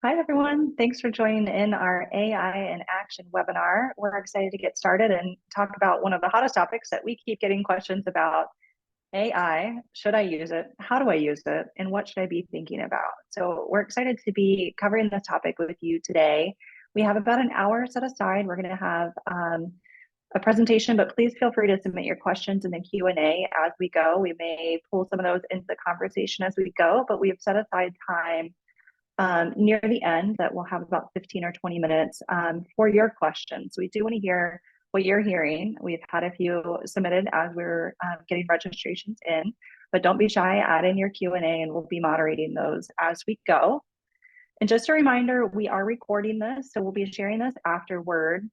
Hi, everyone. Thanks for joining in our AI in Action webinar. We're excited to get started and talk about one of the hottest topics that we keep getting questions about: AI. Should I use it? How do I use it? And what should I be thinking about? So we're excited to be covering this topic with you today. We have about an hour set aside. We're going to have a presentation, but please feel free to submit your questions in the Q&A as we go. We may pull some of those into the conversation as we go, but we've set aside time near the end that we'll have about 15 or 20 minutes for your questions. We do want to hear what you're hearing. We've had a few submitted as we're getting registrations in, but don't be shy, add in your Q&A and we'll be moderating those as we go. And just a reminder, we are recording this, so we'll be sharing this afterward,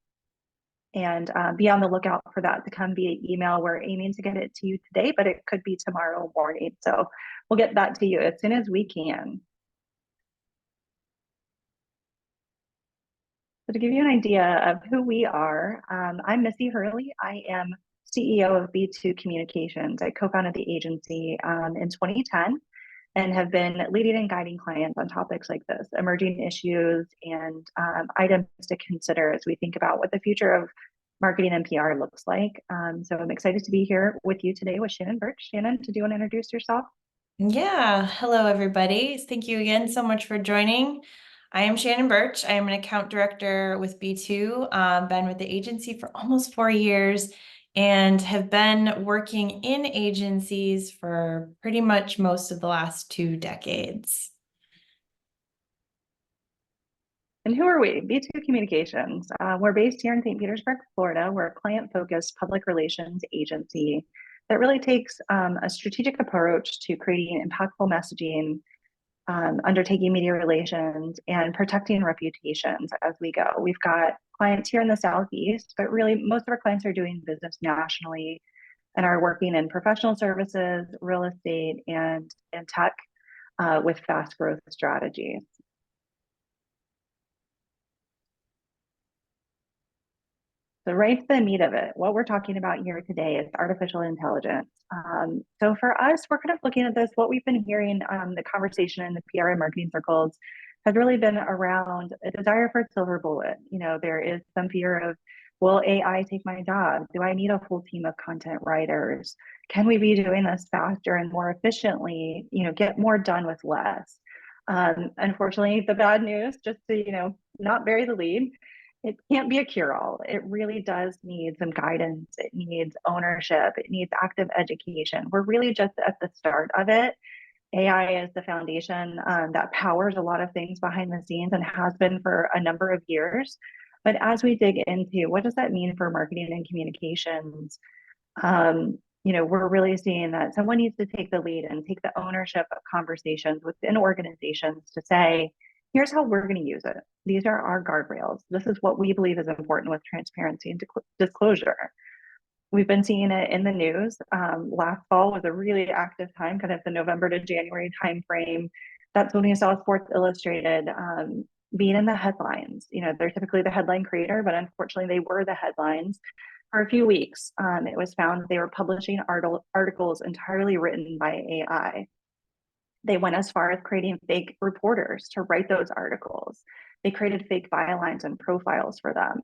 and be on the lookout for that to come via email. We're aiming to get it to you today, but it could be tomorrow morning. So we'll get that to you as soon as we can. So to give you an idea of who we are, I'm Missy Hurley. I am CEO of B2 Communications. I co-founded the agency in 2010 and have been leading and guiding clients on topics like this, emerging issues and items to consider as we think about what the future of marketing and PR looks like. So I'm excited to be here with you today with Shannon Burch. Shannon, do you want to introduce yourself? Yeah, hello everybody. Thank you again so much for joining. I am Shannon Burch. I am an account director with B2. Been with the agency for almost 4 years and have been working in agencies for pretty much most of the last 2 decades. And who are we? B2 Communications. We're based here in St. Petersburg, Florida. We're a client-focused public relations agency that really takes a strategic approach to creating impactful messaging, undertaking media relations, and protecting reputations as we go. We've got clients here in the Southeast, but really most of our clients are doing business nationally and are working in professional services, real estate, and tech with fast growth strategies. So right to the meat of it, what we're talking about here today is artificial intelligence. So for us, we're kind of looking at this, what we've been hearing, the conversation in the PR and marketing circles has really been around a desire for a silver bullet. You know, there is some fear of, will AI take my job? Do I need a full team of content writers? Can we be doing this faster and more efficiently, you know, get more done with less? Unfortunately, the bad news, just to, you know, not bury the lead, it can't be a cure-all. It really does need some guidance. It needs ownership. It needs active education. We're really just at the start of it. AI is the foundation that powers a lot of things behind the scenes and has been for a number of years. But as we dig into what does that mean for marketing and communications, you know, we're really seeing that someone needs to take the lead and take the ownership of conversations within organizations to say, here's how we're going to use it. These are our guardrails. This is what we believe is important with transparency and disclosure. We've been seeing it in the news. Last fall was a really active time, kind of the November to January timeframe. That's when we saw Sports Illustrated being in the headlines. You know, they're typically the headline creator, but unfortunately they were the headlines for a few weeks. It was found that they were publishing articles entirely written by AI. They went as far as creating fake reporters to write those articles. They created fake bylines and profiles for them,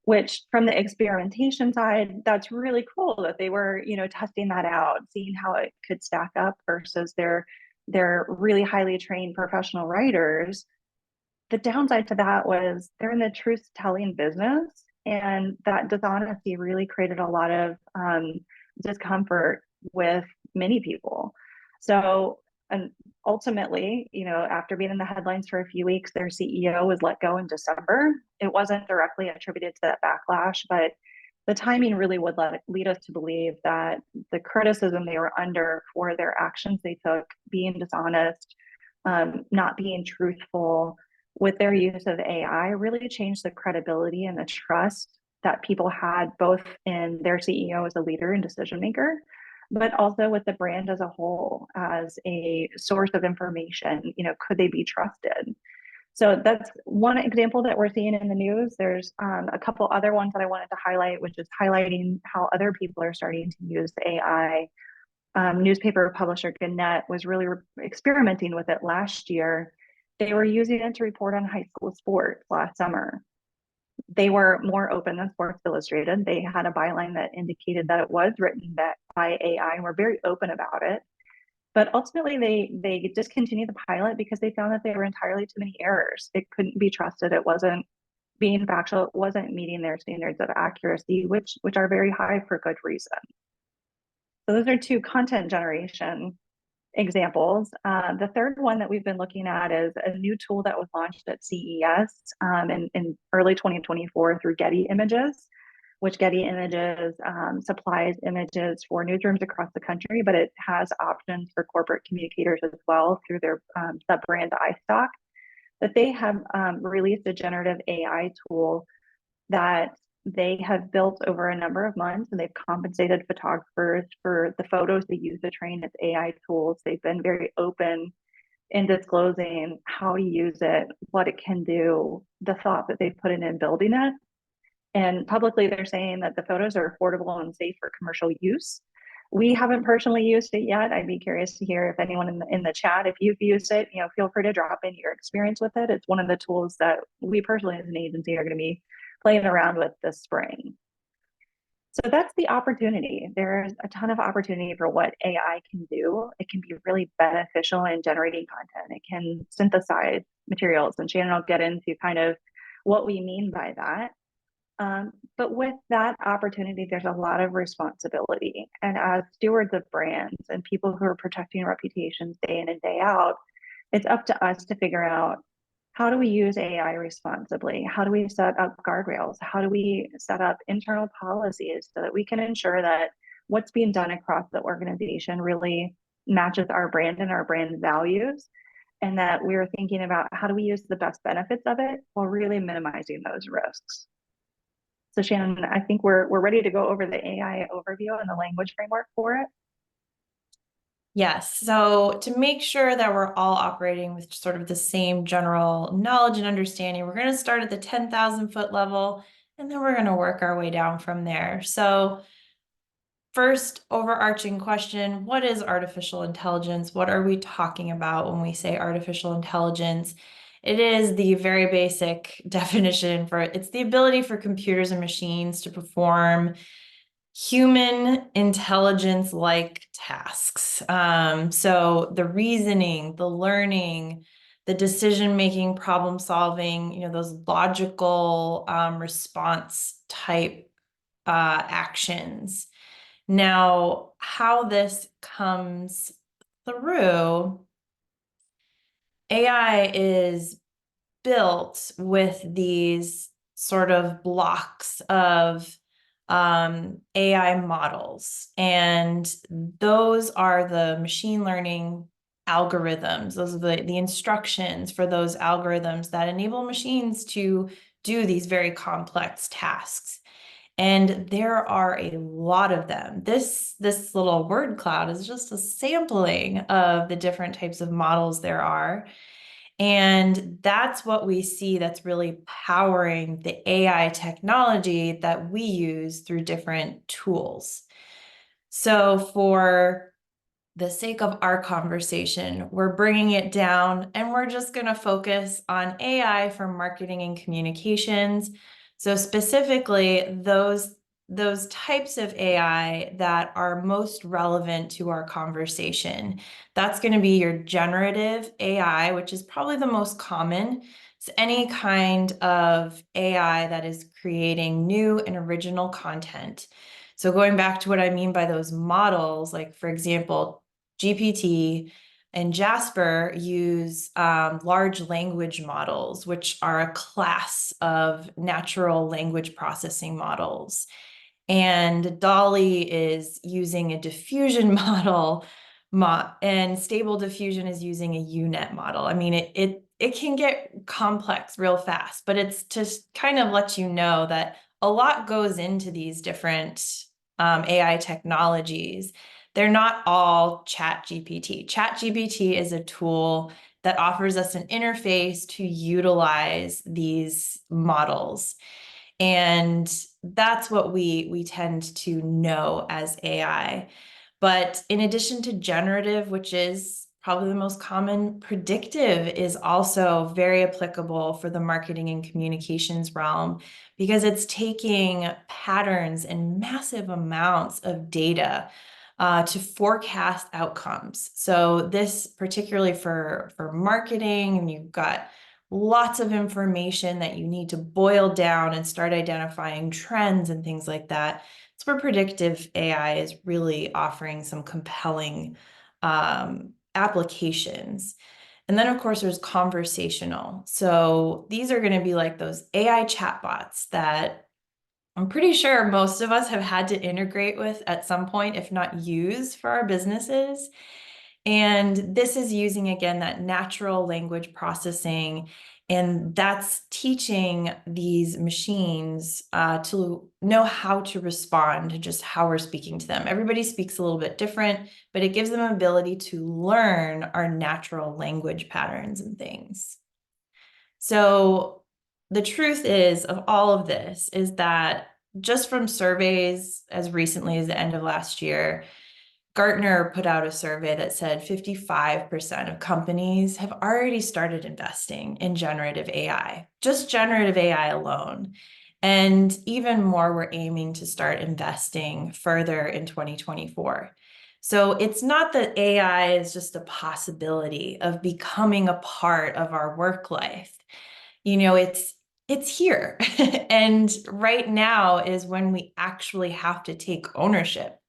which from the experimentation side, that's really cool that they were, you know, testing that out, seeing how it could stack up versus their really highly trained professional writers. The downside to that was they're in the truth telling business, and that dishonesty really created a lot of discomfort with many people. So, and ultimately, you know, after being in the headlines for a few weeks, their CEO was let go in December. It wasn't directly attributed to that backlash, but the timing really would lead us to believe that the criticism they were under for their actions they took, being dishonest, not being truthful with their use of AI, really changed the credibility and the trust that people had both in their CEO as a leader and decision maker, but also with the brand as a whole as a source of information. You know, could they be trusted? So that's one example that we're seeing in the news. There's a couple other ones that I wanted to highlight, which is highlighting how other people are starting to use AI. Newspaper publisher Gannett was really experimenting with it last year They were using it to report on high school sports last summer. They were more open than Sports Illustrated. They had a byline that indicated that it was written by AI and were very open about it. But ultimately, they discontinued the pilot because they found that there were entirely too many errors. It couldn't be trusted. It wasn't being factual. It wasn't meeting their standards of accuracy, which are very high for good reason. So those are two content generation examples. The third one that we've been looking at is a new tool that was launched at CES in early 2024 through Getty Images, which Getty Images supplies images for newsrooms across the country, but it has options for corporate communicators as well through their sub-brand iStock. That they have released a generative AI tool that they have built over a number of months, and they've compensated photographers for the photos they use to train its AI tools. They've been very open in disclosing how to use it, what it can do, the thought that they've put in building it. And publicly, they're saying that the photos are affordable and safe for commercial use. We haven't personally used it yet. I'd be curious to hear if anyone in the chat, if you've used it, feel free to drop in your experience with it. It's one of the tools that we personally as an agency are going to be playing around with this spring. So that's the opportunity. There's a ton of opportunity for what AI can do. It can be really beneficial in generating content. It can synthesize materials, and Shannon will get into kind of what we mean by that. But with that opportunity, there's a lot of responsibility. And as stewards of brands and people who are protecting reputations day in and day out, it's up to us to figure out, how do we use AI responsibly? How do we set up guardrails? How do we set up internal policies so that we can ensure that what's being done across the organization really matches our brand and our brand values, and that we're thinking about how do we use the best benefits of it while really minimizing those risks. So Shannon, I think we're ready to go over the AI overview and the language framework for it. Yes. So to make sure that we're all operating with sort of the same general knowledge and understanding, we're going to start at the 10,000 foot level, and then we're going to work our way down from there. So first overarching question, what is artificial intelligence? What are we talking about when we say artificial intelligence? It is the very basic definition for it. It's the ability for computers and machines to perform human intelligence-like tasks. So the reasoning, the learning, the decision-making, problem-solving, those logical response type actions. Now, how this comes through, AI is built with these sort of blocks of AI models, and those are the machine learning algorithms. Those are the instructions for those algorithms that enable machines to do these very complex tasks. And there are a lot of them. This little word cloud is just a sampling of the different types of models there are. And that's what we see that's really powering the AI technology that we use through different tools. So for the sake of our conversation, we're bringing it down and we're just going to focus on AI for marketing and communications. So specifically those types of AI that are most relevant to our conversation. That's going to be your generative AI, which is probably the most common. It's any kind of AI that is creating new and original content. So going back to what I mean by those models, like for example, GPT and Jasper use large language models, which are a class of natural language processing models. And Dolly is using a diffusion model, and Stable Diffusion is using a UNet model. I mean, it can get complex real fast, but it's to kind of let you know that a lot goes into these different AI technologies. They're not all ChatGPT. ChatGPT is a tool that offers us an interface to utilize these models. And that's what we tend to know as AI. But in addition to generative, which is probably the most common. Predictive is also very applicable for the marketing and communications realm because it's taking patterns and massive amounts of data to forecast outcomes. So this particularly for marketing, and you've got lots of information that you need to boil down and start identifying trends and things like that. It's where predictive AI is really offering some compelling applications. And then, of course, there's conversational. So these are going to be like those AI chatbots that I'm pretty sure most of us have had to integrate with at some point, if not use for our businesses. And this is using, again, that natural language processing. And that's teaching these machines to know how to respond to just how we're speaking to them. Everybody speaks a little bit different, but it gives them an ability to learn our natural language patterns and things. So the truth is of all of this is that just from surveys as recently as the end of last year, Gartner put out a survey that said 55% of companies have already started investing in generative AI, just generative AI alone. And even more, we're aiming to start investing further in 2024. So it's not that AI is just a possibility of becoming a part of our work life. It's here. And right now is when we actually have to take ownership.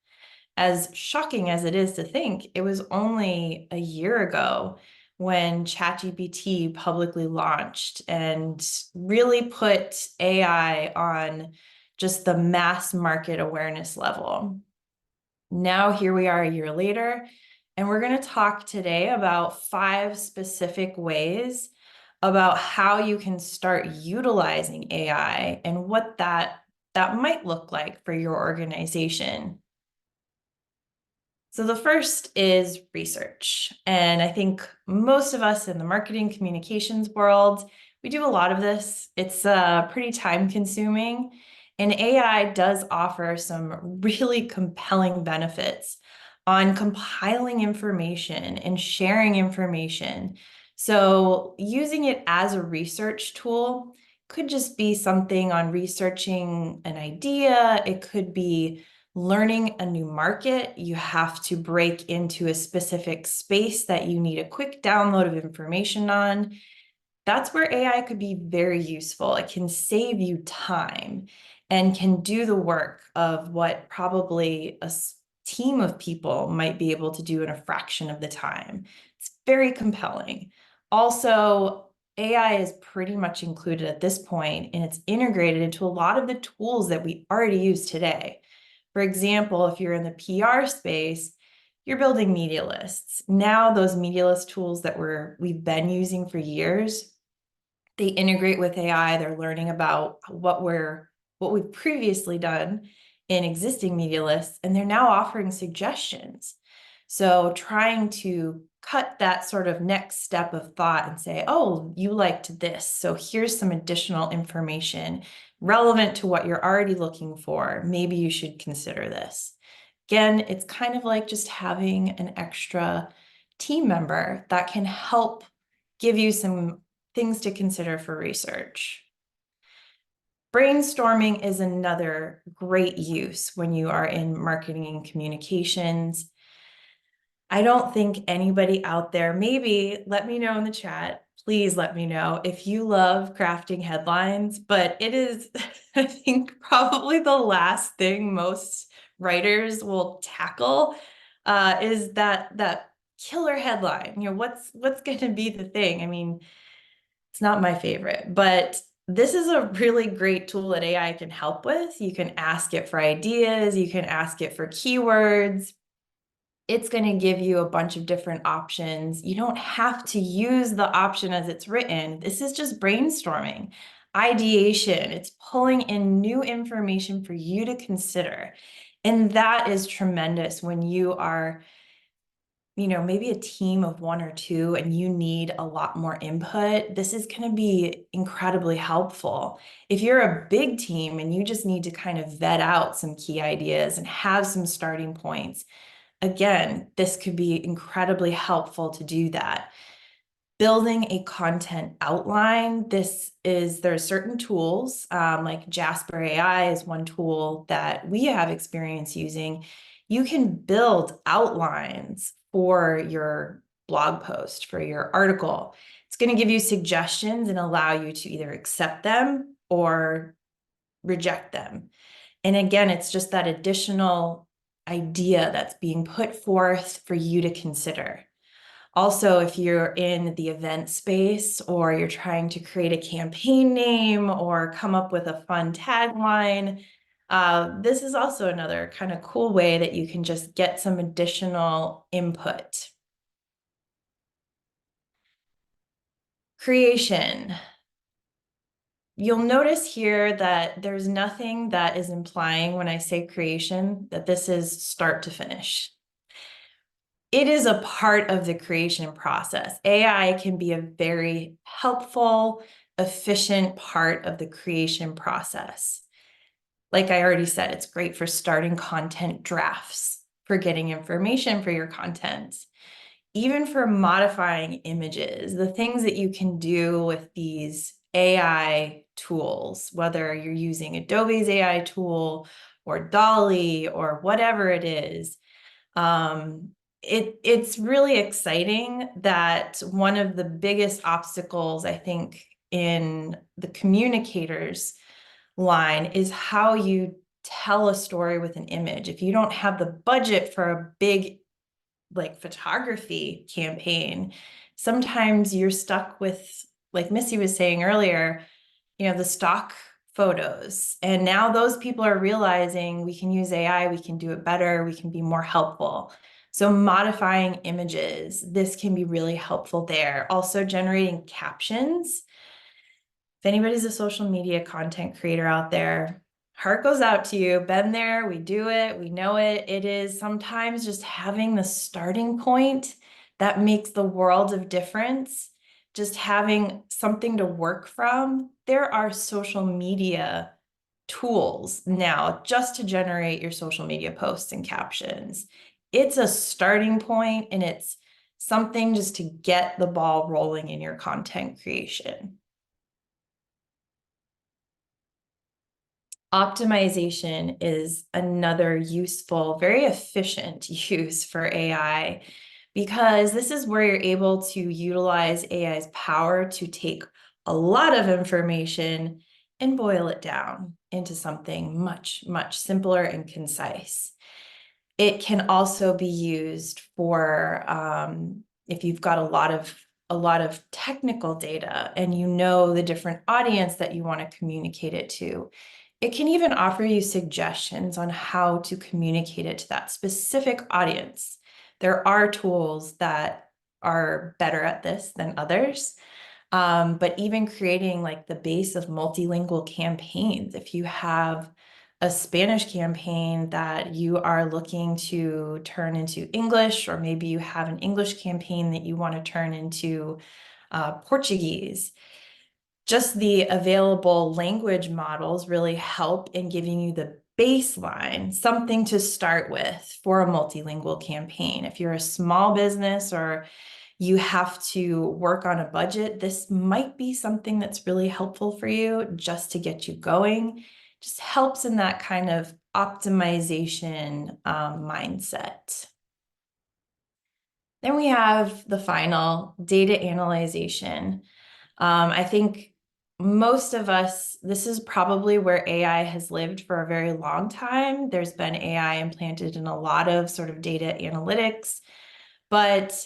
As shocking as it is to think, it was only a year ago when ChatGPT publicly launched and really put AI on just the mass market awareness level. Now, here we are a year later, and we're going to talk today about 5 specific ways about how you can start utilizing AI and what that might look like for your organization. So the first is research. And I think most of us in the marketing communications world, we do a lot of this. It's pretty time consuming. And AI does offer some really compelling benefits on compiling information and sharing information. So using it as a research tool could just be something on researching an idea. It could be learning a new market. You have to break into a specific space that you need a quick download of information on. That's where AI could be very useful. It can save you time and can do the work of what probably a team of people might be able to do in a fraction of the time. It's very compelling. Also, AI is pretty much included at this point, and it's integrated into a lot of the tools that we already use today. For example, if you're in the PR space, you're building media lists. Now, those media list tools that we've been using for years, they integrate with AI. They're learning about what we've previously done in existing media lists, and they're now offering suggestions. So trying to cut that sort of next step of thought and say, oh, you liked this, so here's some additional information relevant to what you're already looking for. Maybe you should consider this. Again, it's kind of like just having an extra team member that can help give you some things to consider for research. Brainstorming is another great use when you are in marketing and communications. I don't think anybody out there, maybe let me know in the chat, please let me know if you love crafting headlines, but it is, I think, probably the last thing most writers will tackle is that killer headline. What's going to be the thing? I mean, it's not my favorite, but this is a really great tool that AI can help with. You can ask it for ideas, you can ask it for keywords. It's going to give you a bunch of different options. You don't have to use the option as it's written. This is just brainstorming, ideation. It's pulling in new information for you to consider. And that is tremendous when you are, maybe a team of 1 or 2 and you need a lot more input. This is going to be incredibly helpful. If you're a big team and you just need to kind of vet out some key ideas and have some starting points, again, this could be incredibly helpful to do that. Building a content outline, there's certain tools, like Jasper AI is one tool that we have experience using. You can build outlines for your blog post, for your article. It's going to give you suggestions and allow you to either accept them or reject them. And again, it's just that additional idea that's being put forth for you to consider. Also, if you're in the event space or you're trying to create a campaign name or come up with a fun tagline, this is also another kind of cool way that you can just get some additional input. Creation. You'll notice here that there's nothing that is implying when I say creation that this is start to finish. It is a part of the creation process. AI can be a very helpful, efficient part of the creation process. Like I already said, it's great for starting content drafts, for getting information for your content, even for modifying images, the things that you can do with these AI tools, whether you're using Adobe's AI tool or Dolly or whatever it is. It's really exciting that one of the biggest obstacles, I think, in the communicators line is how you tell a story with an image. If you don't have the budget for a big like photography campaign, sometimes you're stuck with, like Missy was saying earlier, the stock photos. And now those people are realizing we can use AI, we can do it better, we can be more helpful. So modifying images, this can be really helpful there. Also generating captions. If anybody's a social media content creator out there, heart goes out to you. Been there, we do it, we know it. It is sometimes just having the starting point that makes the world of difference. Just having something to work from. There are social media tools now just to generate your social media posts and captions. It's a starting point and it's something just to get the ball rolling in your content creation. Optimization is another useful, very efficient use for AI, because this is where you're able to utilize AI's power to take a lot of information and boil it down into something much, much simpler and concise. It can also be used for if you've got a lot of technical data and you know the different audience that you want to communicate it to. It can even offer you suggestions on how to communicate it to that specific audience. There are tools that are better at this than others, but even creating like the base of multilingual campaigns. If you have a Spanish campaign that you are looking to turn into English, or maybe you have an English campaign that you want to turn into Portuguese, just the available language models really help in giving you the baseline, something to start with for a multilingual campaign. If you're a small business or you have to work on a budget, this might be something that's really helpful for you just to get you going. Just helps in that kind of optimization mindset. Then we have the final data analyzation. I think most of us, this is probably where AI has lived for a very long time. There's been AI implanted in a lot of sort of data analytics, but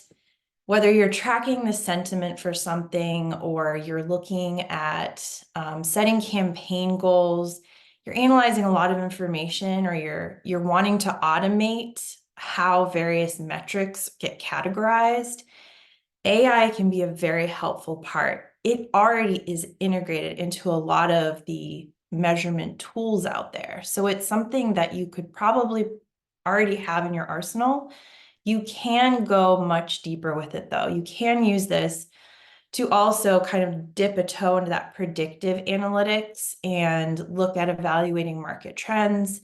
whether you're tracking the sentiment for something or you're looking at setting campaign goals, you're analyzing a lot of information, or you're wanting to automate how various metrics get categorized, AI can be a very helpful part. It already is integrated into a lot of the measurement tools out there. So it's something that you could probably already have in your arsenal. You can go much deeper with it though. You can use this to also kind of dip a toe into that predictive analytics and look at evaluating market trends.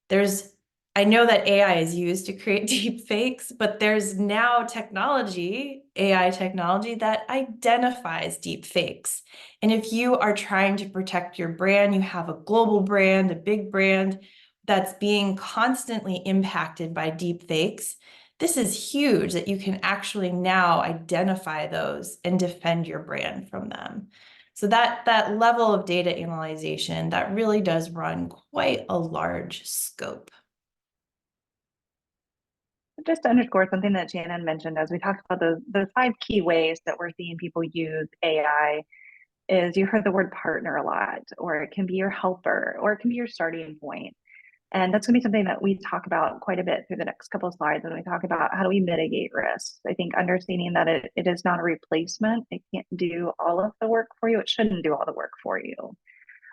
There's I know that AI is used to create deep fakes, but there's now technology, AI technology, that identifies deep fakes. And if you are trying to protect your brand, you have a global brand, a big brand that's being constantly impacted by deep fakes, this is huge that you can actually now identify those and defend your brand from them. So that level of data analyzation, that really does run quite a large scope. Just to underscore something that Shannon mentioned as we talked about those five key ways that we're seeing people use AI is you heard the word partner a lot, or it can be your helper, or it can be your starting point. And that's going to be something that we talk about quite a bit through the next couple of slides when we talk about how do we mitigate risks. I think understanding that it is not a replacement, it can't do all of the work for you, it shouldn't do all the work for you.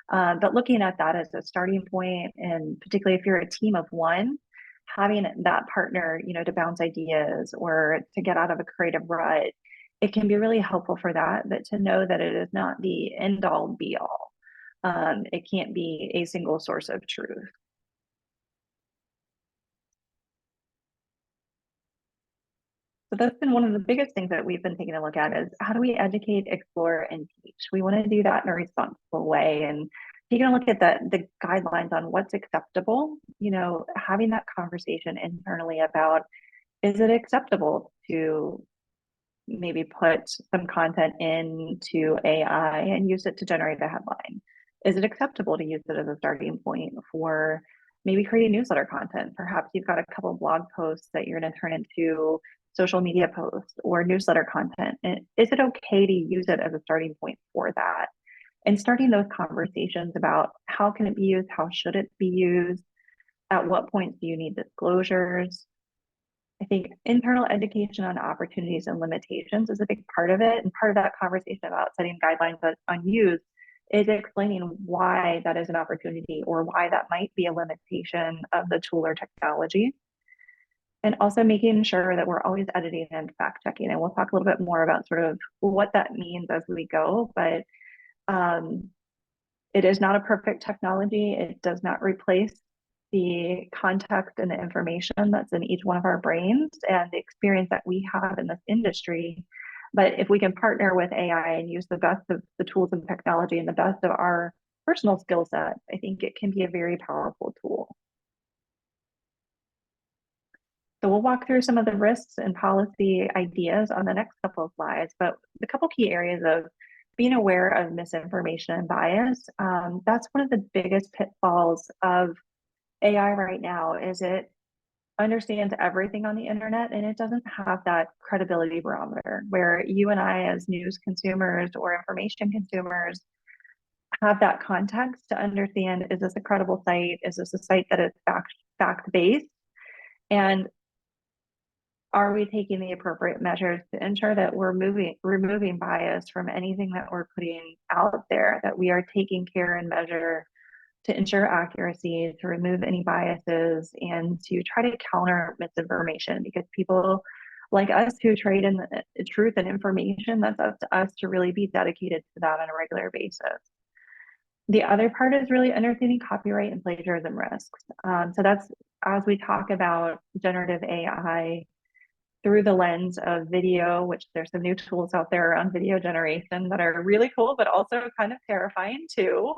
But looking at that as a starting point, and particularly if you're a team of one, having that partner, to bounce ideas or to get out of a creative rut, it can be really helpful for that, but to know that it is not the end all be all. It can't be a single source of truth. So that's been one of the biggest things that we've been taking a look at is how do we educate, explore, and teach? We want to do that in a responsible way. And taking a look at the guidelines on what's acceptable, having that conversation internally about is it acceptable to maybe put some content into AI and use it to generate a headline? Is it acceptable to use it as a starting point for maybe creating newsletter content? Perhaps you've got a couple of blog posts that you're going to turn into social media posts or newsletter content. And is it okay to use it as a starting point for that? And starting those conversations about how can it be used? How should it be used? At what points do you need disclosures? I think internal education on opportunities and limitations is a big part of it. And part of that conversation about setting guidelines on use is explaining why that is an opportunity or why that might be a limitation of the tool or technology. And also making sure that we're always editing and fact checking. And we'll talk a little bit more about sort of what that means as we go. But it is not a perfect technology. It does not replace the context and the information that's in each one of our brains and the experience that we have in this industry. But if we can partner with AI and use the best of the tools and technology and the best of our personal skill set, I think it can be a very powerful tool. So we'll walk through some of the risks and policy ideas on the next couple of slides, but the couple key areas of being aware of misinformation and bias, that's one of the biggest pitfalls of AI right now is it understands everything on the internet and it doesn't have that credibility barometer where you and I as news consumers or information consumers have that context to understand, is this a credible site? Is this a site that is fact-based? And are we taking the appropriate measures to ensure that we're removing bias from anything that we're putting out there, that we are taking care and measure to ensure accuracy, to remove any biases, and to try to counter misinformation? Because people like us who trade in the truth and information, that's up to us to really be dedicated to that on a regular basis. The other part is really understanding copyright and plagiarism risks. So that's as we talk about generative AI through the lens of video, which there's some new tools out there around video generation that are really cool, but also kind of terrifying too.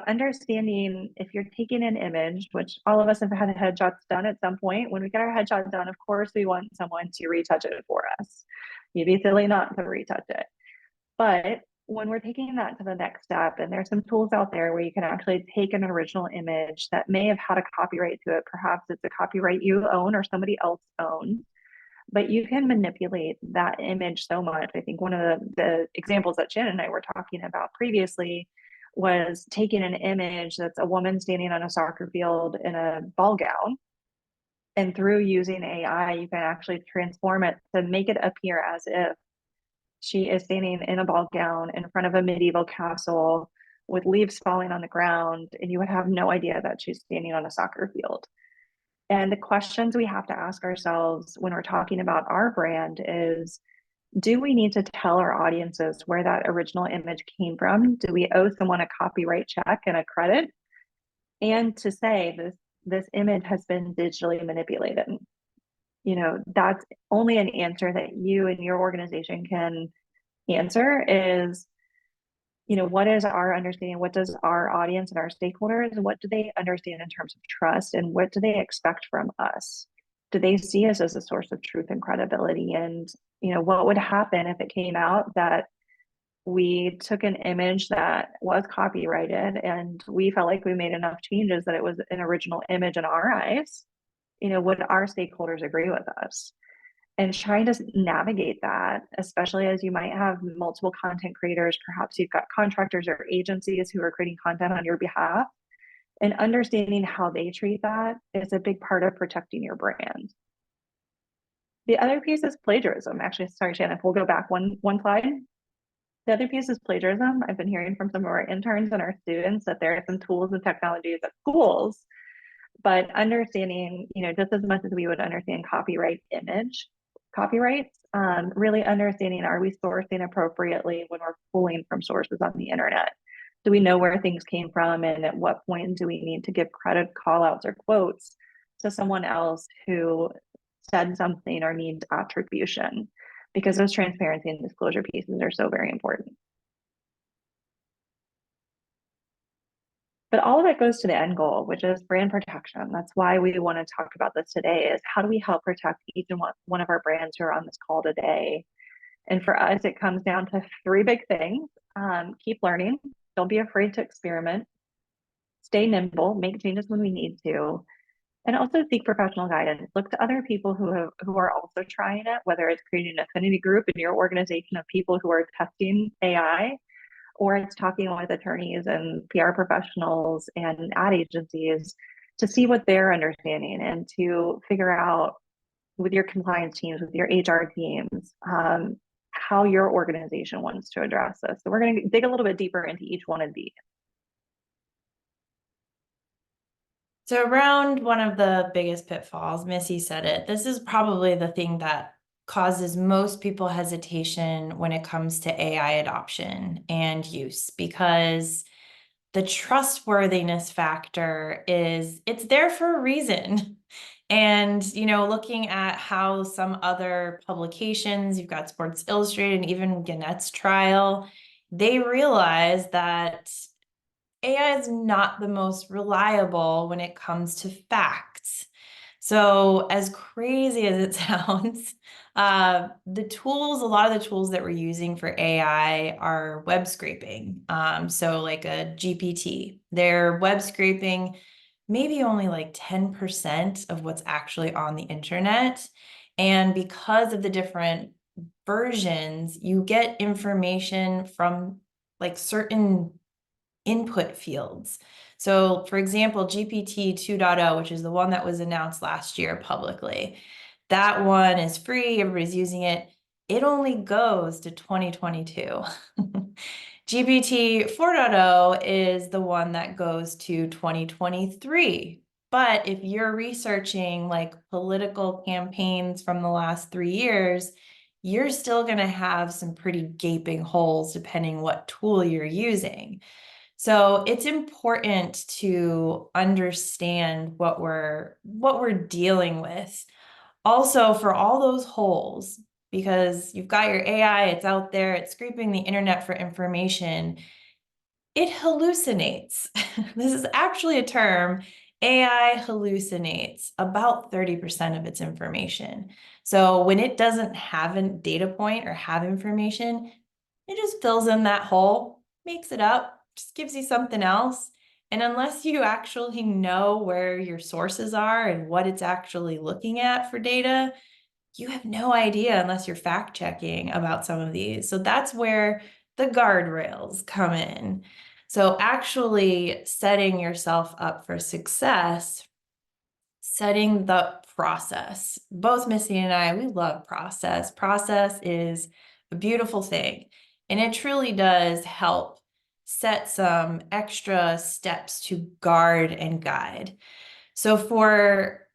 Understanding if you're taking an image, which all of us have had headshots done at some point. When we get our headshots done, of course, we want someone to retouch it for us. You'd be silly not to retouch it. But when we're taking that to the next step, and there's some tools out there where you can actually take an original image that may have had a copyright to it. Perhaps it's a copyright you own or somebody else owns, but you can manipulate that image so much. I think one of the examples that Shannon and I were talking about previously was taking an image that's a woman standing on a soccer field in a ball gown. And through using AI, you can actually transform it to make it appear as if she is standing in a ball gown in front of a medieval castle with leaves falling on the ground, and you would have no idea that she's standing on a soccer field. And the questions we have to ask ourselves when we're talking about our brand is, do we need to tell our audiences where that original image came from? Do we owe someone a copyright check and a credit? And to say this image has been digitally manipulated. That's only an answer that you and your organization can answer is, what is our understanding? What does our audience and our stakeholders, what do they understand in terms of trust, and what do they expect from us? Do they see us as a source of truth and credibility? And, what would happen if it came out that we took an image that was copyrighted and we felt like we made enough changes that it was an original image in our eyes? Would our stakeholders agree with us? And trying to navigate that, especially as you might have multiple content creators, perhaps you've got contractors or agencies who are creating content on your behalf, and understanding how they treat that is a big part of protecting your brand. The other piece is plagiarism. Actually, sorry, Shannon, we'll go back one slide. The other piece is plagiarism. I've been hearing from some of our interns and our students that there are some tools and technologies at schools, but understanding, just as much as we would understand copyrights, really understanding, are we sourcing appropriately when we're pulling from sources on the internet? Do we know where things came from, and at what point do we need to give credit, call outs, or quotes to someone else who said something or needs attribution? Because those transparency and disclosure pieces are so very important. But all of it goes to the end goal, which is brand protection. That's why we want to talk about this today, is how do we help protect each and one of our brands who are on this call today? And for us, it comes down to three big things. Keep learning. Don't be afraid to experiment. Stay nimble. Make changes when we need to. And also seek professional guidance. Look to other people who are also trying it, whether it's creating an affinity group in your organization of people who are testing AI, or it's talking with attorneys and PR professionals and ad agencies to see what they're understanding, and to figure out with your compliance teams, with your HR teams, how your organization wants to address this. So we're going to dig a little bit deeper into each one of these. So around one of the biggest pitfalls, Missy said it, this is probably the thing that causes most people hesitation when it comes to AI adoption and use, because the trustworthiness factor is, it's there for a reason. And, looking at how some other publications, you've got Sports Illustrated and even Gannett's trial, they realize that AI is not the most reliable when it comes to facts. So as crazy as it sounds, a lot of the tools that we're using for AI are web scraping. So like a GPT, they're web scraping maybe only like 10% of what's actually on the internet. And because of the different versions, you get information from like certain input fields. So for example, GPT 2.0, which is the one that was announced last year publicly, that one is free, everybody's using it. It only goes to 2022. GPT 4.0 is the one that goes to 2023. But if you're researching like political campaigns from the last 3 years, you're still going to have some pretty gaping holes depending what tool you're using. So it's important to understand what we're dealing with. Also, for all those holes, because you've got your AI, it's out there, it's scraping the internet for information, it hallucinates. This is actually a term. AI hallucinates about 30% of its information. So when it doesn't have a data point or have information, it just fills in that hole, makes it up, just gives you something else. And unless you actually know where your sources are and what it's actually looking at for data, you have no idea unless you're fact checking about some of these. So that's where the guardrails come in. So actually setting yourself up for success, setting the process. Both Missy and I, we love process. Process is a beautiful thing, and it truly does help set some extra steps to guard and guide. So for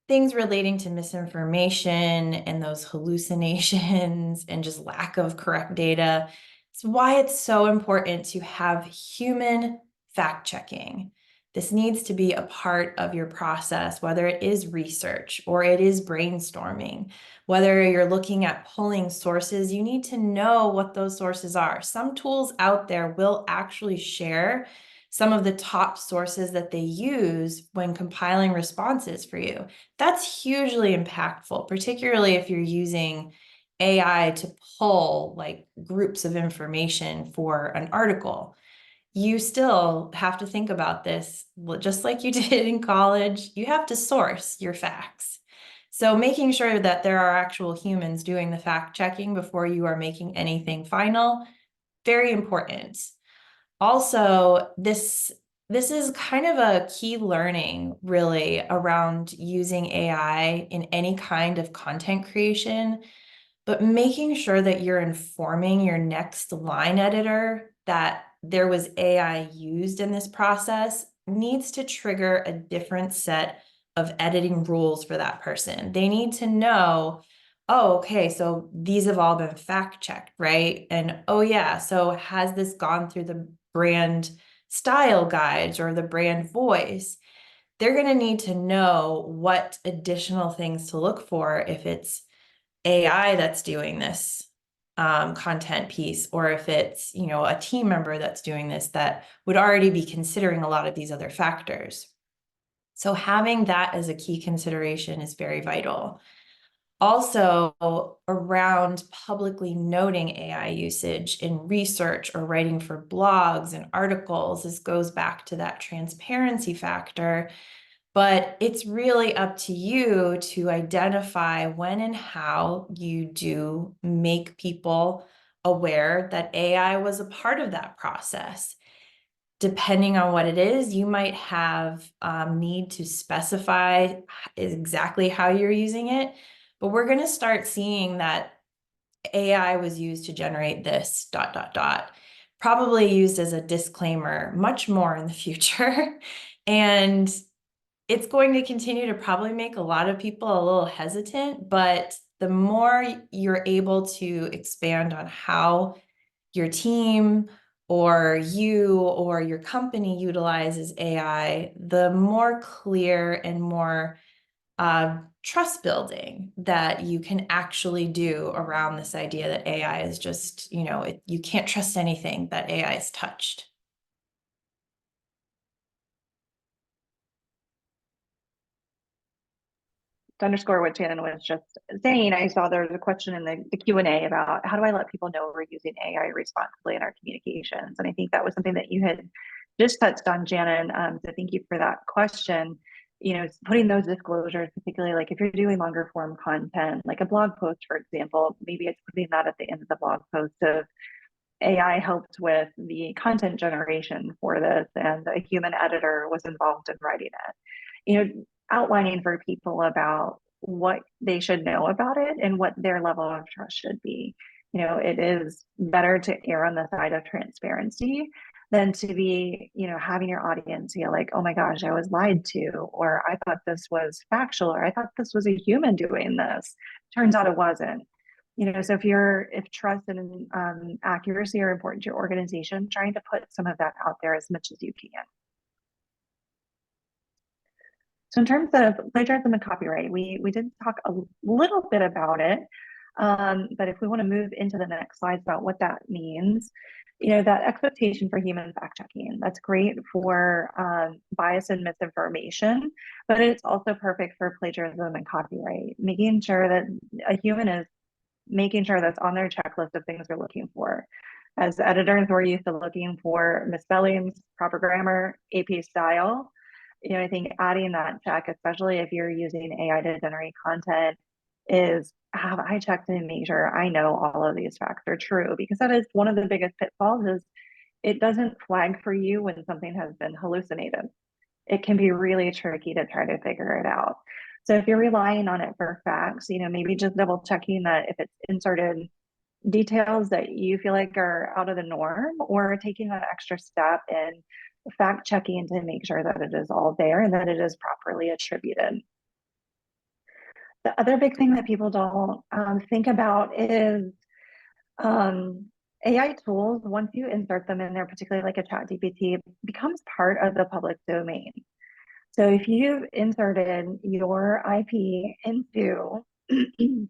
things relating to misinformation and those hallucinations and just lack of correct data, it's why it's so important to have human fact checking. This needs to be a part of your process, whether it is research or it is brainstorming, whether you're looking at pulling sources, you need to know what those sources are. Some tools out there will actually share some of the top sources that they use when compiling responses for you. That's hugely impactful, particularly if you're using AI to pull like groups of information for an article. You still have to think about this, just like you did in college. You have to source your facts. So making sure that there are actual humans doing the fact checking before you are making anything final, very important. Also, this is kind of a key learning really around using AI in any kind of content creation, but making sure that you're informing your next line editor that there was AI used in this process needs to trigger a different set of editing rules for that person. They need to know, oh, okay, so these have all been fact checked, right? And oh yeah, so has this gone through the brand style guides or the brand voice? They're going to need to know what additional things to look for if it's AI that's doing this content piece, or if it's, you know, a team member that's doing this that would already be considering a lot of these other factors. So having that as a key consideration is very vital. Also, around publicly noting AI usage in research or writing for blogs and articles, this goes back to that transparency factor. But it's really up to you to identify when and how you do make people aware that AI was a part of that process. Depending on what it is, you might have need to specify exactly how you're using it. But we're going to start seeing that AI was used to generate this ... probably used as a disclaimer much more in the future. And it's going to continue to probably make a lot of people a little hesitant, but the more you're able to expand on how your team or you or your company utilizes AI, the more clear and more trust building that you can actually do around this idea that AI is just, you know, you can't trust anything that AI has touched. To underscore what Shannon was just saying, I saw there was a question in the Q&A about how do I let people know we're using AI responsibly in our communications? And I think that was something that you had just touched on, Shannon. So thank you for that question. You know, putting those disclosures, particularly like if you're doing longer form content, like a blog post, for example, maybe it's putting that at the end of the blog post of AI helped with the content generation for this, and a human editor was involved in writing it. You know, outlining for people about what they should know about it and what their level of trust should be. You know, it is better to err on the side of transparency than to be, you know, having your audience feel like, oh my gosh, I was lied to, or I thought this was factual, or I thought this was a human doing this. Turns out it wasn't. You know, so if trust and accuracy are important to your organization, trying to put some of that out there as much as you can. So in terms of plagiarism and copyright, we did talk a little bit about it, but if we want to move into the next slides about what that means, you know, that expectation for human fact checking, that's great for bias and misinformation, but it's also perfect for plagiarism and copyright, making sure that a human is making sure that's on their checklist of things they're looking for. As editors, we're used to looking for misspellings, proper grammar, AP style. You know, I think adding that check, especially if you're using AI to generate content, is have I checked to make sure I know all of these facts are true? Because that is one of the biggest pitfalls is it doesn't flag for you when something has been hallucinated. It can be really tricky to try to figure it out. So if you're relying on it for facts, you know, maybe just double checking that if it's inserted details that you feel like are out of the norm, or taking that extra step and fact checking to make sure that it is all there and that it is properly attributed. The other big thing that people don't think about is AI tools, once you insert them in there, particularly like a chat GPT, becomes part of the public domain. So if you've inserted your IP into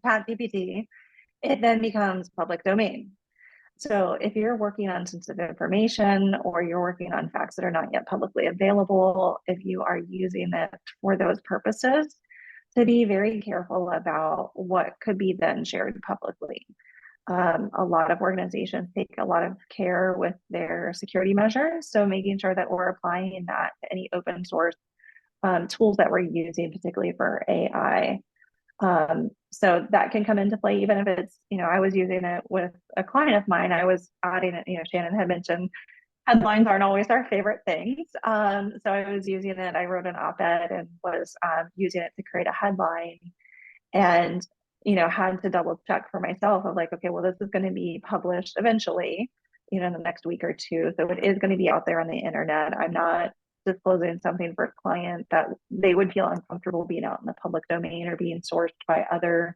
chat GPT, it then becomes public domain. So if you're working on sensitive information or you're working on facts that are not yet publicly available, if you are using it for those purposes, to be very careful about what could be then shared publicly. A lot of organizations take a lot of care with their security measures. So making sure that we're applying that to any open source tools that we're using, particularly for AI. So that can come into play, even if it's, I was using it with a client of mine. I was adding it, Shannon had mentioned headlines aren't always our favorite things. So I was using it. I wrote an op-ed and was using it to create a headline, and had to double check for myself of like, okay, well, this is going to be published eventually, in the next week or two. So it is going to be out there on the internet. I'm not disclosing something for a client that they would feel uncomfortable being out in the public domain or being sourced by other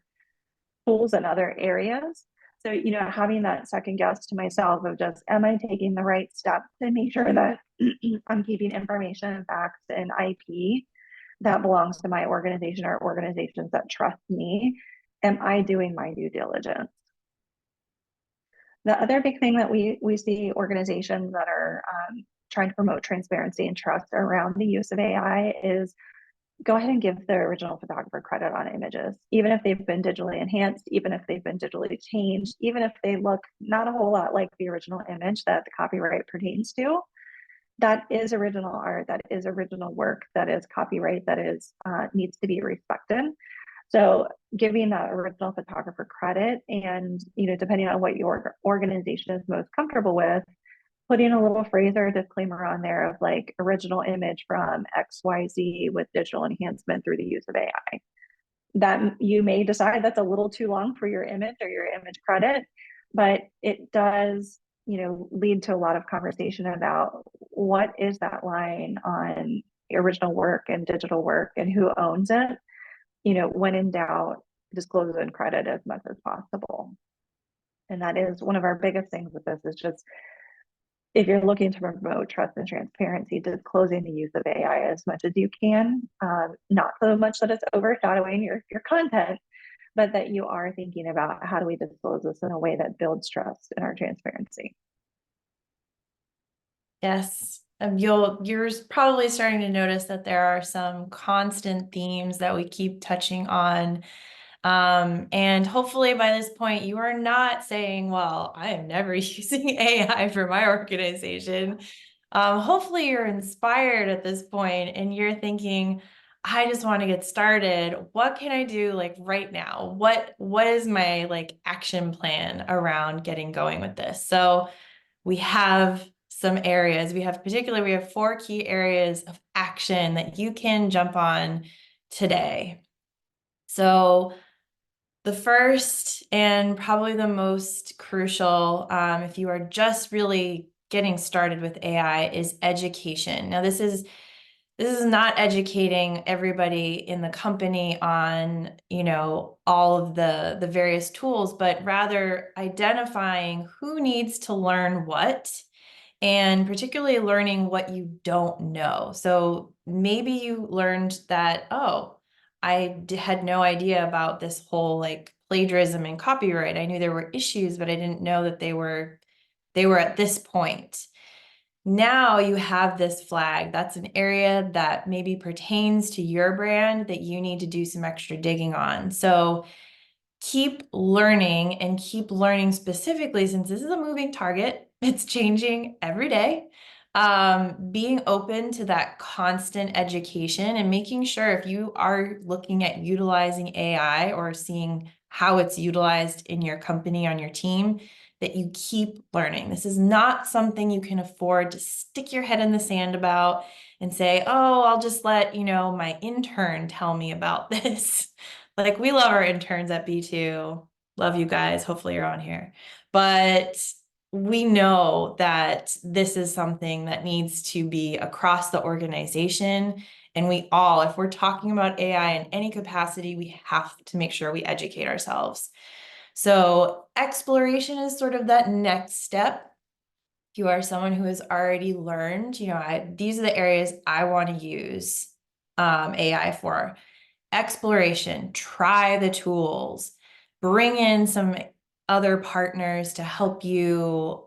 tools in other areas. So, having that second guess to myself of just, am I taking the right steps to make sure that I'm keeping information and facts and IP that belongs to my organization or organizations that trust me? Am I doing my due diligence? The other big thing that we see organizations that are trying to promote transparency and trust around the use of AI is go ahead and give the original photographer credit on images, even if they've been digitally enhanced, even if they've been digitally changed, even if they look not a whole lot like the original image that the copyright pertains to. That is original art, that is original work, that is copyright, that is needs to be respected. So giving that original photographer credit, and depending on what your organization is most comfortable with, putting a little phrase or a disclaimer on there of like original image from XYZ with digital enhancement through the use of AI. That you may decide that's a little too long for your image or your image credit, but it does, lead to a lot of conversation about what is that line on original work and digital work and who owns it. When in doubt, disclose and credit as much as possible. And that is one of our biggest things with this, is just, if you're looking to promote trust and transparency, disclosing the use of AI as much as you can, not so much that it's overshadowing your content, but that you are thinking about how do we disclose this in a way that builds trust in our transparency. Yes. You're probably starting to notice that there are some constant themes that we keep touching on. And hopefully by this point, you are not saying, well, I am never using AI for my organization. Hopefully you're inspired at this point and you're thinking, I just want to get started. What can I do like right now? What is my like action plan around getting going with this? So we have some areas. We have 4 key areas of action that you can jump on today. So the first and probably the most crucial, if you are just really getting started with AI, is education. Now, this is not educating everybody in the company on, all of the various tools, but rather identifying who needs to learn what, and particularly learning what you don't know. So maybe you learned that, oh, I had no idea about this whole like plagiarism and copyright. I knew there were issues, but I didn't know that they were at this point. Now you have this flag. That's an area that maybe pertains to your brand that you need to do some extra digging on. So keep learning, and keep learning specifically, since this is a moving target. It's changing every day. Being open to that constant education and making sure if you are looking at utilizing AI or seeing how it's utilized in your company, on your team, that you keep learning. This is not something you can afford to stick your head in the sand about and say, oh, I'll just let, my intern tell me about this. Like, we love our interns at B2. Love you guys. Hopefully you're on here. But we know that this is something that needs to be across the organization. And we all, if we're talking about AI in any capacity, we have to make sure we educate ourselves. So exploration is sort of that next step. If you are someone who has already learned, these are the areas I want to use AI for. Exploration, try the tools, bring in some other partners to help you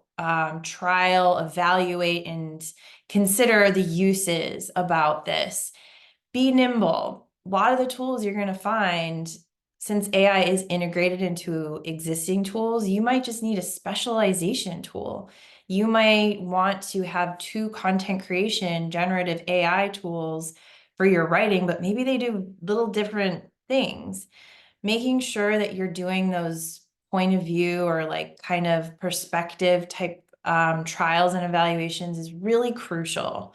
trial, evaluate, and consider the uses about this. Be nimble. A lot of the tools you're going to find, since AI is integrated into existing tools, you might just need a specialization tool. You might want to have 2 content creation generative AI tools for your writing, but maybe they do little different things. Making sure that you're doing those point of view or like kind of perspective type trials and evaluations is really crucial.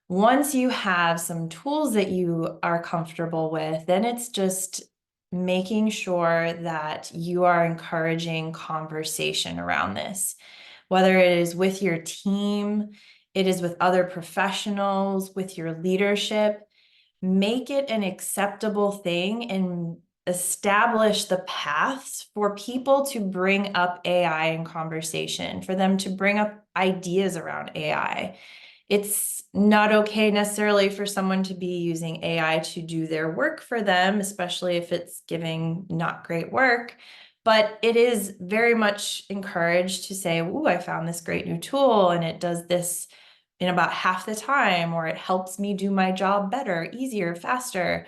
Once you have some tools that you are comfortable with, then it's just making sure that you are encouraging conversation around this, whether it is with your team, it is with other professionals, with your leadership. Make it an acceptable thing and establish the paths for people to bring up AI in conversation, for them to bring up ideas around AI. It's not okay necessarily for someone to be using AI to do their work for them, especially if it's giving not great work. But it is very much encouraged to say, "Ooh, I found this great new tool and it does this in about half the time," or "it helps me do my job better, easier, faster."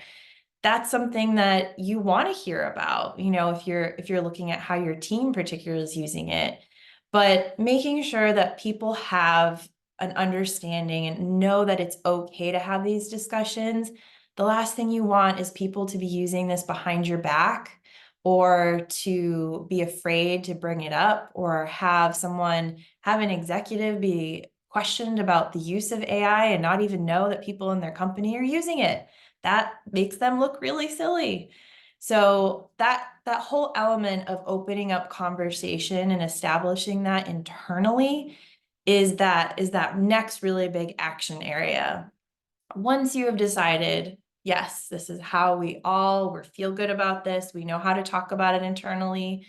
That's something that you want to hear about, if you're looking at how your team particularly is using it. But making sure that people have an understanding and know that it's okay to have these discussions. The last thing you want is people to be using this behind your back, or to be afraid to bring it up, or have an executive be questioned about the use of AI and not even know that people in their company are using it. That makes them look really silly. So that whole element of opening up conversation and establishing that internally is that next really big action area. Once you have decided, yes, this is how we feel good about this, we know how to talk about it internally,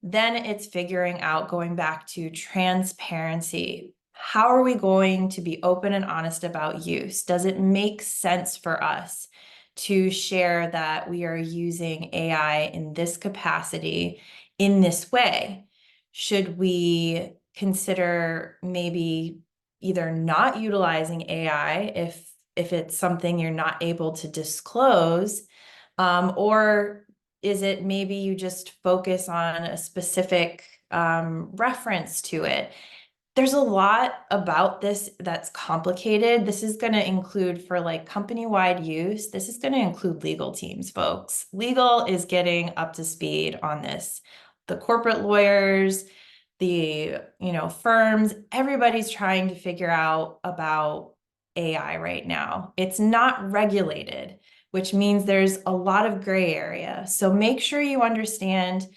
then it's figuring out, going back to transparency. How are we going to be open and honest about use? Does it make sense for us to share that we are using AI in this capacity, in this way? Should we consider maybe either not utilizing AI if it's something you're not able to disclose, or is it maybe you just focus on a specific reference to it? There's a lot about this that's complicated. This is going to include, for like company-wide use, this is going to include legal teams, folks. Legal is getting up to speed on this. The corporate lawyers, the firms, everybody's trying to figure out about AI right now. It's not regulated, which means there's a lot of gray area. So make sure you understand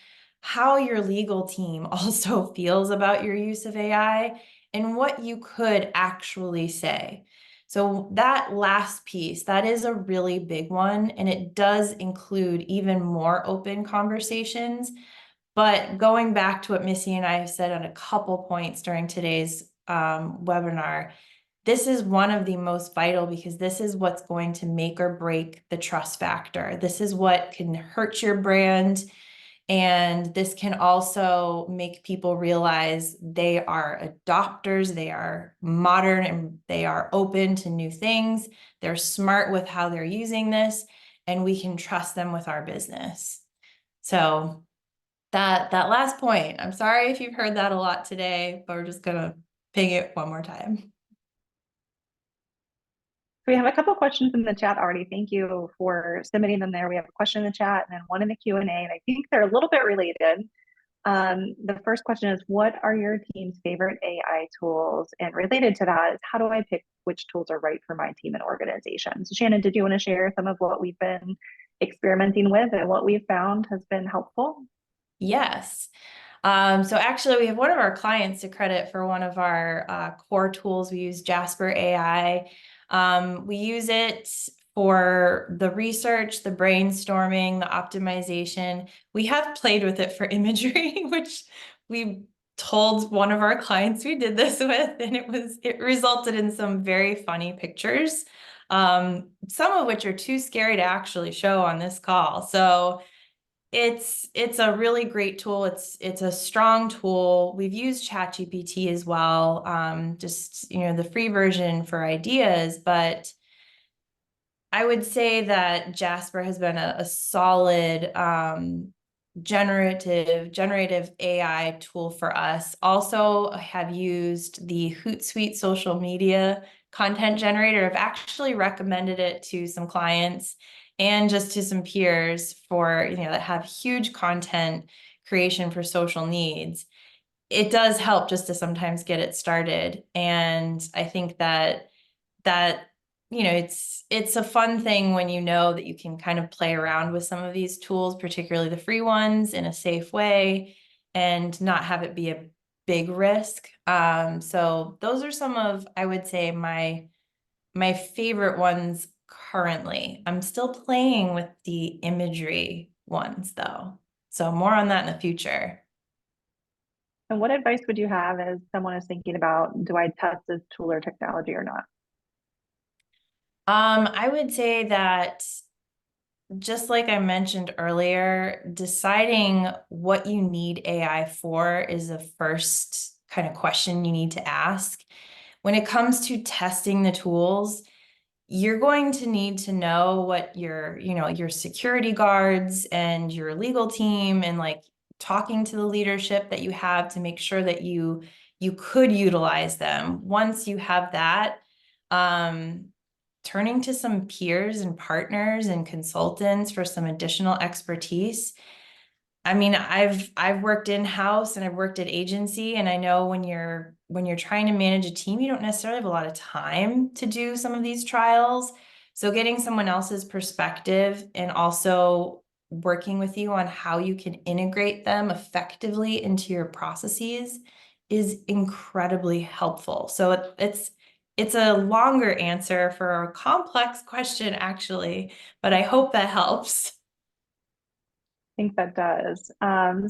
how your legal team also feels about your use of AI and what you could actually say. So that last piece, that is a really big one, and it does include even more open conversations. But going back to what Missy and I have said on a couple points during today's webinar, this is one of the most vital, because this is what's going to make or break the trust factor. This is what can hurt your brand. And this can also make people realize they are adopters, they are modern, and they are open to new things. They're smart with how they're using this, and we can trust them with our business. So that last point, I'm sorry if you've heard that a lot today, but we're just gonna ping it one more time. We have a couple questions in the chat already. Thank you for submitting them there. We have a question in the chat and then one in the Q&A, and I think they're a little bit related. The first question is, what are your team's favorite AI tools? And related to that is, how do I pick which tools are right for my team and organization? So Shannon, did you want to share some of what we've been experimenting with and what we've found has been helpful? Yes. So actually, we have one of our clients to credit for one of our core tools. We use Jasper AI. We use it for the research, the brainstorming, the optimization. We have played with it for imagery, which we told one of our clients we did this with, and it resulted in some very funny pictures, some of which are too scary to actually show on this call. So it's a really great tool. It's a strong tool. We've used ChatGPT as well, just the free version for ideas, but I would say that Jasper has been a solid generative AI tool for us. Also, I have used the Hootsuite social media content generator. I've actually recommended it to some clients and just to some peers for, that have huge content creation for social needs. It does help just to sometimes get it started. And I think that it's a fun thing when you know that you can kind of play around with some of these tools, particularly the free ones, in a safe way and not have it be a big risk. So those are some of, I would say, my favorite ones currently. I'm still playing with the imagery ones though. So more on that in the future. And what advice would you have as someone is thinking about, do I test this tool or technology or not? I would say that, just like I mentioned earlier, deciding what you need AI for is the first kind of question you need to ask. When it comes to testing the tools, you're going to need to know what your security guards and your legal team and like talking to the leadership that you have to make sure that you could utilize them. Once you have that, turning to some peers and partners and consultants for some additional expertise. I mean, I've worked in-house and I've worked at agency, and I know when you're trying to manage a team, you don't necessarily have a lot of time to do some of these trials. So getting someone else's perspective and also working with you on how you can integrate them effectively into your processes is incredibly helpful. So it's a longer answer for a complex question, actually, but I hope that helps. I think that does.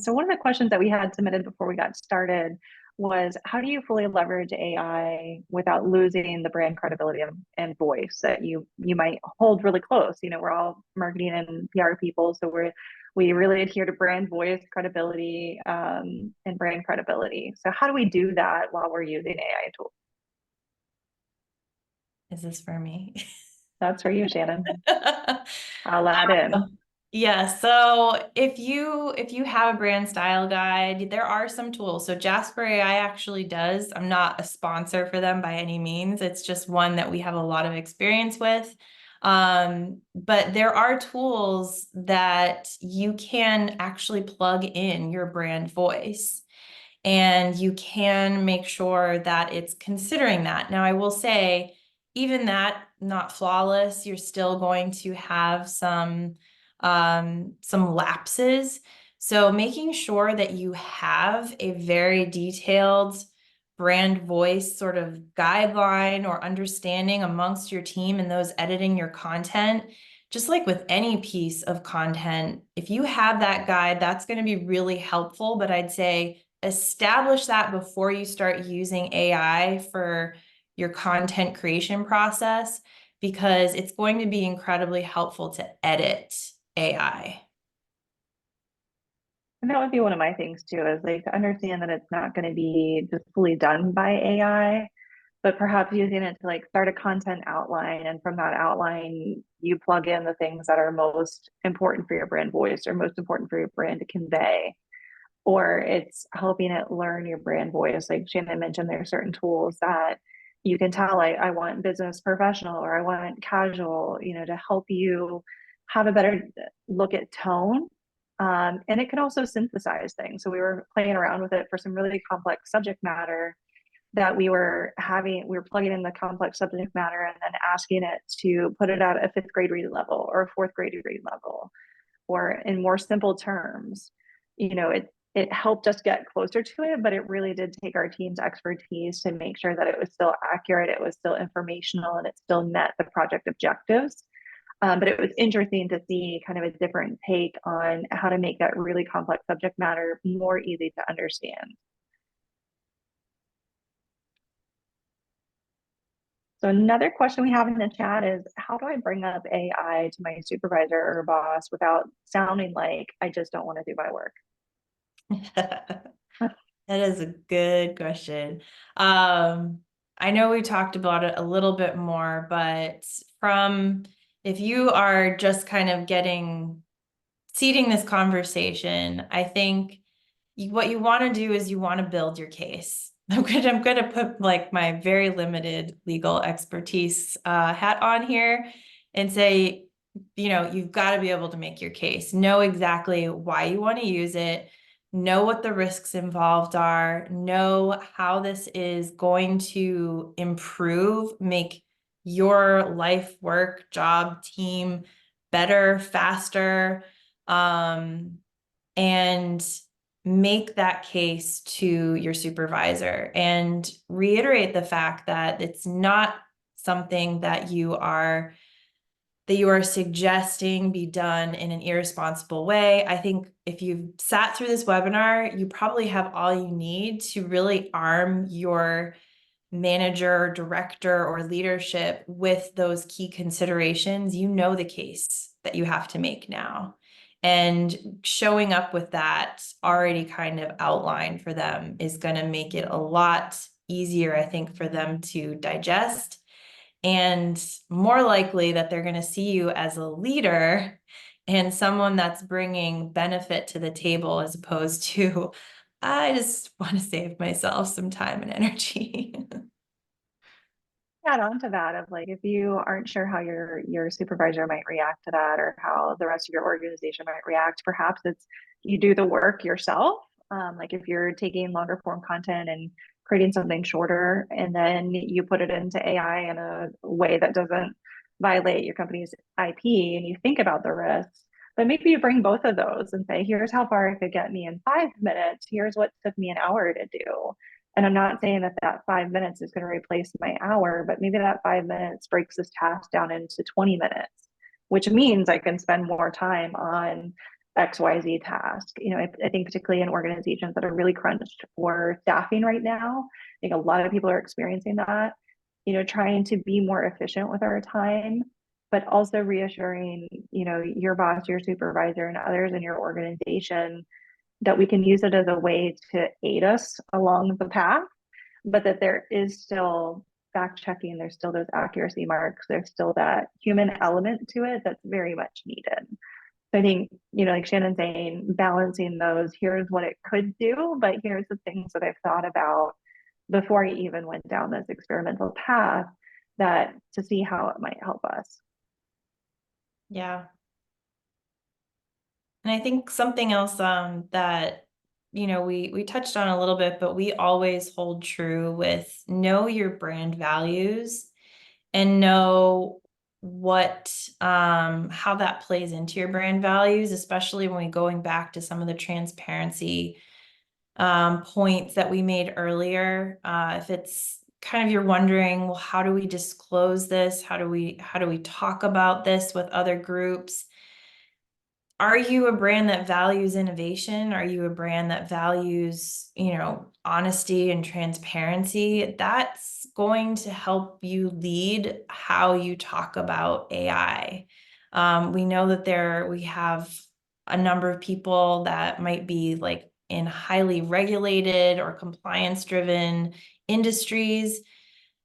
So one of the questions that we had submitted before we got started was, how do you fully leverage AI without losing the brand credibility and voice that you might hold really close? We're all marketing and PR people, so we really adhere to brand voice credibility, and brand credibility. So how do we do that while we're using AI tools? Is this for me? That's for you, Shannon. I'll add in. Yeah, so if you have a brand style guide, there are some tools. So Jasper AI actually does. I'm not a sponsor for them by any means. It's just one that we have a lot of experience with. But there are tools that you can actually plug in your brand voice, and you can make sure that it's considering that. Now, I will say, even that, not flawless, you're still going to have some lapses. So making sure that you have a very detailed brand voice sort of guideline or understanding amongst your team and those editing your content, just like with any piece of content, if you have that guide, that's going to be really helpful. But I'd say establish that before you start using AI for your content creation process, because it's going to be incredibly helpful to edit AI. And that would be one of my things too, is like to understand that it's not going to be just fully done by AI, but perhaps using it to like start a content outline. And from that outline, you plug in the things that are most important for your brand voice or most important for your brand to convey. Or it's helping it learn your brand voice. Like Shannon mentioned, there are certain tools that you can tell, like, I want business professional or I want casual, to help you have a better look at tone. And it can also synthesize things. So we were playing around with it for some really complex subject matter that we were plugging in the complex subject matter and then asking it to put it at a fifth grade read level or a fourth grade read level, or in more simple terms. It helped us get closer to it, but it really did take our team's expertise to make sure that it was still accurate, it was still informational, and it still met the project objectives. But it was interesting to see kind of a different take on how to make that really complex subject matter more easy to understand. So another question we have in the chat is, how do I bring up AI to my supervisor or boss without sounding like I just don't want to do my work? That is a good question. I know we talked about it a little bit more, but if you are just kind of seeding this conversation, I think what you want to do is you want to build your case. I'm going to put like my very limited legal expertise hat on here and say, you've got to be able to make your case, know exactly why you want to use it, know what the risks involved are, know how this is going to make your life, work, job, team better, faster, and make that case to your supervisor and reiterate the fact that it's not something that you are suggesting be done in an irresponsible way. I think if you've sat through this webinar, you probably have all you need to really arm your manager, director, or leadership with those key considerations. You know the case that you have to make now. And showing up with that already kind of outlined for them is going to make it a lot easier, I think, for them to digest, and more likely that they're going to see you as a leader and someone that's bringing benefit to the table, as opposed to, I just want to save myself some time and energy. Add on to that of like, if you aren't sure how your supervisor might react to that, or how the rest of your organization might react, perhaps it's you do the work yourself. Like if you're taking longer form content and creating something shorter, and then you put it into AI in a way that doesn't violate your company's IP, and you think about the risks, but maybe you bring both of those and say, here's how far it could get me in 5 minutes. Here's what took me an hour to do. And I'm not saying that that 5 minutes is going to replace my hour, but maybe that 5 minutes breaks this task down into 20 minutes, which means I can spend more time on XYZ task. I think particularly in organizations that are really crunched for staffing right now, I think a lot of people are experiencing that, trying to be more efficient with our time, but also reassuring, your boss, your supervisor, and others in your organization that we can use it as a way to aid us along the path, but that there is still fact checking, there's still those accuracy marks, there's still that human element to it that's very much needed. So I think, like Shannon saying, balancing those, here's what it could do, but here's the things that I've thought about before I even went down this experimental path, that to see how it might help us. Yeah. And I think something else that we touched on a little bit, but we always hold true with: know your brand values and know what how that plays into your brand values, especially when we're going back to some of the transparency points that we made earlier. If it's kind of, you're wondering, well, how do we disclose this? How do we talk about this with other groups? Are you a brand that values innovation? Are you a brand that values, honesty and transparency? That's going to help you lead how you talk about AI. We know that we have a number of people that might be like in highly regulated or compliance-driven industries.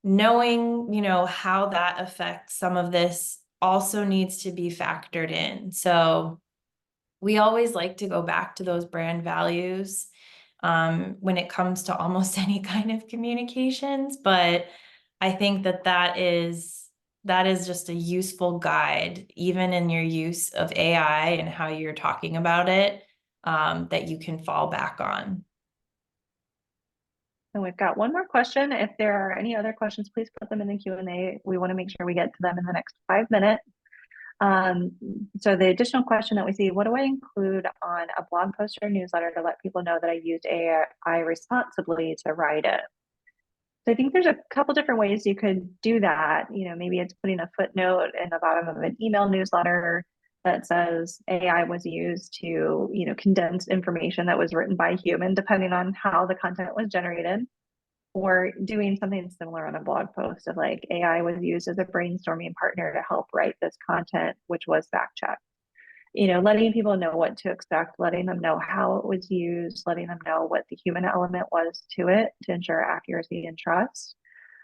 Knowing, how that affects some of this also needs to be factored in. So we always like to go back to those brand values when it comes to almost any kind of communications, but I think that is just a useful guide, even in your use of AI and how you're talking about it, that you can fall back on. And we've got one more question. If there are any other questions, please put them in the Q&A. We want to make sure we get to them in the next 5 minutes. So the additional question that we see: what do I include on a blog post or newsletter to let people know that I used AI responsibly to write it? So I think there's a couple different ways you could do that. Maybe it's putting a footnote in the bottom of an email newsletter that says AI was used to, condense information that was written by a human, depending on how the content was generated, or doing something similar on a blog post of like AI was used as a brainstorming partner to help write this content, which was fact checked. Letting people know what to expect, letting them know how it was used, letting them know what the human element was to it to ensure accuracy and trust.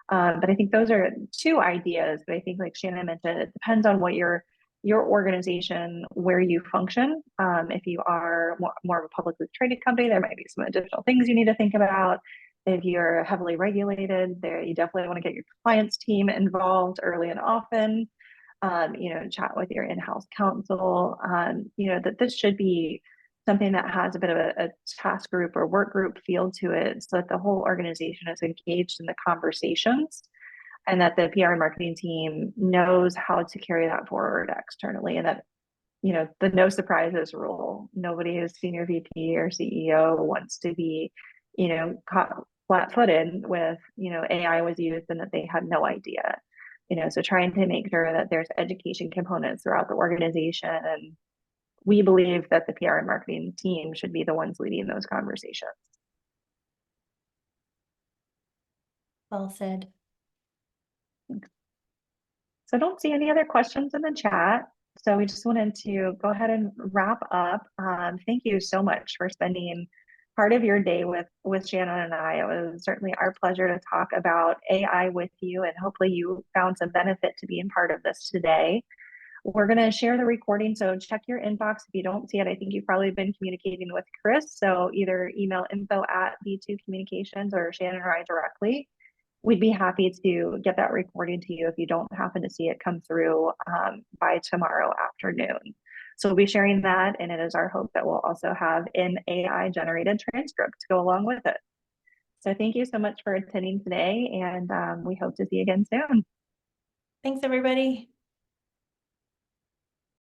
But I think those are two ideas. But I think, like Shannon mentioned, it depends on what your organization, where you function. If you are more of a publicly traded company, there might be some additional things you need to think about. If you're heavily regulated, there you definitely want to get your compliance team involved early and often. Chat with your in-house counsel. That this should be something that has a bit of a task group or work group feel to it, so that the whole organization is engaged in the conversations, and that the PR and marketing team knows how to carry that forward externally, and that the no surprises rule. Nobody is senior VP or CEO wants to be caught flat-footed with AI was used and that they had no idea. So trying to make sure that there's education components throughout the organization, and we believe that the PR and marketing team should be the ones leading those conversations. Well said. So I don't see any other questions in the chat. So we just wanted to go ahead and wrap up. Thank you so much for spending part of your day with Shannon and I. It was certainly our pleasure to talk about AI with you, and hopefully you found some benefit to being part of this today. We're going to share the recording, so check your inbox if you don't see it. I think you've probably been communicating with Chris, so either email info@B2 Communications or Shannon or I directly. We'd be happy to get that recording to you if you don't happen to see it come through by tomorrow afternoon. So we'll be sharing that, and it is our hope that we'll also have an AI-generated transcript to go along with it. So thank you so much for attending today, and we hope to see you again soon. Thanks, everybody.